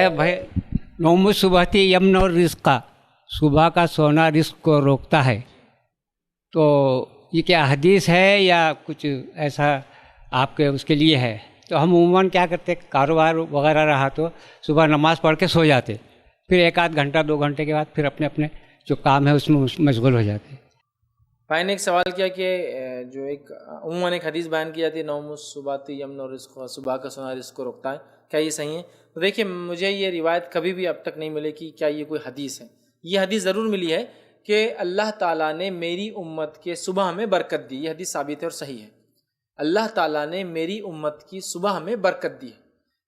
ہے بھائی نوم صبحتی یمن اور رزقا، صبح کا سونا رزق کو روکتا ہے. تو یہ کیا حدیث ہے یا کچھ ایسا آپ کے اس کے لیے ہے؟ تو ہم عموماً کیا کرتے، کاروبار وغیرہ رہا تو صبح نماز پڑھ کے سو جاتے، پھر ایک آدھ گھنٹہ 2 گھنٹے کے بعد پھر اپنے اپنے جو کام ہے اس میں مشغول ہو جاتے. بھائی نے ایک سوال کیا کہ جو ایک عموماً ایک حدیث بیان کی جاتی ہے نوم الصباتی یمن الرزق، صبح کا سونا رزق کو روکتا ہے، کیا یہ صحیح ہے؟ تو دیکھیے مجھے یہ روایت کبھی بھی اب تک نہیں ملے کہ کیا یہ کوئی حدیث ہے. یہ حدیث ضرور ملی ہے کہ اللہ تعالیٰ نے میری امت کے صبح میں برکت دی، یہ حدیث ثابت ہے اور صحیح ہے. اللہ تعالیٰ نے میری امت کی صبح میں برکت دی ہے،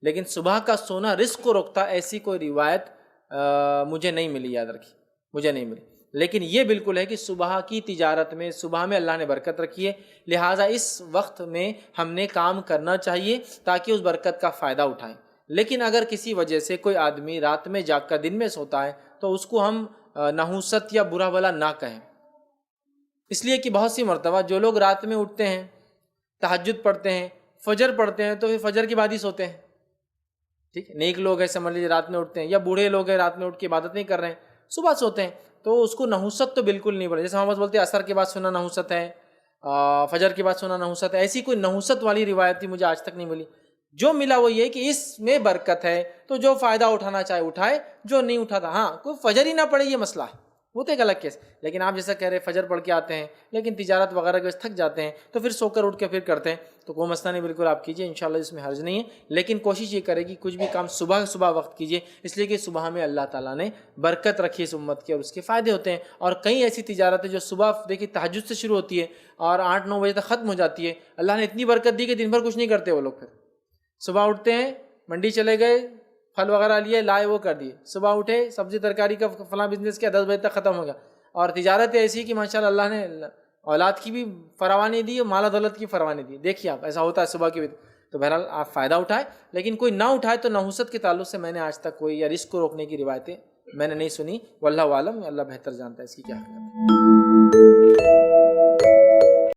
لیکن صبح کا سونا رزق کو روکتا ایسی کوئی روایت مجھے نہیں ملی، یاد رکھی مجھے نہیں ملی. لیکن یہ بالکل ہے کہ صبح کی تجارت میں، صبح میں اللہ نے برکت رکھی ہے، لہٰذا اس وقت میں ہم نے کام کرنا چاہیے تاکہ اس برکت کا فائدہ اٹھائیں. لیکن اگر کسی وجہ سے کوئی آدمی رات میں جاگ کر دن میں سوتا ہے تو اس کو ہم نحوست یا برا بھلا نہ کہیں، اس لیے کہ بہت سی مرتبہ جو لوگ رات میں اٹھتے ہیں، تہجد پڑھتے ہیں، فجر پڑھتے ہیں، تو پھر فجر کے بعد ہی سوتے ہیں. ٹھیک ہے، نیک لوگ ہیں سمجھ لیجیے رات میں اٹھتے ہیں، یا بوڑھے لوگ ہیں رات میں اٹھ کے عبادت نہیں کر رہے ہیں، صبح سوتے ہیں، تو اس کو نحوست تو بالکل نہیں پڑے. جیسے ہم بولتے ہیں عصر کے بعد سونا نحوست ہے، فجر کے بعد سونا نحوست ہے، ایسی کوئی نحوست والی روایت بھی مجھے آج تک نہیں ملی. جو ملا وہ یہ کہ اس میں برکت ہے، تو جو فائدہ اٹھانا چاہے اٹھائے، جو نہیں اٹھاتا ہاں کوئی فجر ہی نہ پڑے یہ مسئلہ ہے، وہ تو ایک الگ کیس. لیکن آپ جیسا کہہ رہے فجر پڑھ کے آتے ہیں لیکن تجارت وغیرہ کے تھک جاتے ہیں تو پھر سو کر اٹھ کے پھر کرتے ہیں، تو کوئی مسئلہ نہیں، بالکل آپ کیجئے، انشاءاللہ اس میں حرج نہیں ہے. لیکن کوشش یہ کرے کہ کچھ بھی کام صبح وقت کیجئے، اس لیے کہ صبح میں اللہ تعالیٰ نے برکت رکھی اس امت کے اور اس کے فائدے ہوتے ہیں. اور کئی ایسی تجارتیں جو صبح دیکھیے تہجد سے شروع ہوتی ہے اور 8-9 بجے تک ختم ہو جاتی ہے، اللہ نے اتنی برکت دی کہ دن بھر کچھ نہیں کرتے وہ لوگ. پھر صبح اٹھتے ہیں، منڈی چلے گئے، پھل وغیرہ لیے لائے وہ کر دیے، صبح اٹھے سبزی ترکاری کا فلاں بزنس کیا 10 بجے تک ختم ہو گیا. اور تجارت ایسی کہ ماشاءاللہ اللہ نے اولاد کی بھی فراوانی دی اور مال و دولت کی فراوانی دی. دیکھیے آپ ایسا ہوتا ہے صبح کی. تو بہرحال آپ فائدہ اٹھائیں، لیکن کوئی نہ اٹھائے تو نحوست کے تعلق سے میں نے آج تک کوئی یا رزق کو روکنے کی روایتیں میں نے نہیں سنی. واللہ عالم، اللہ بہتر جانتا ہے اس کی کیا حقیقت ہے.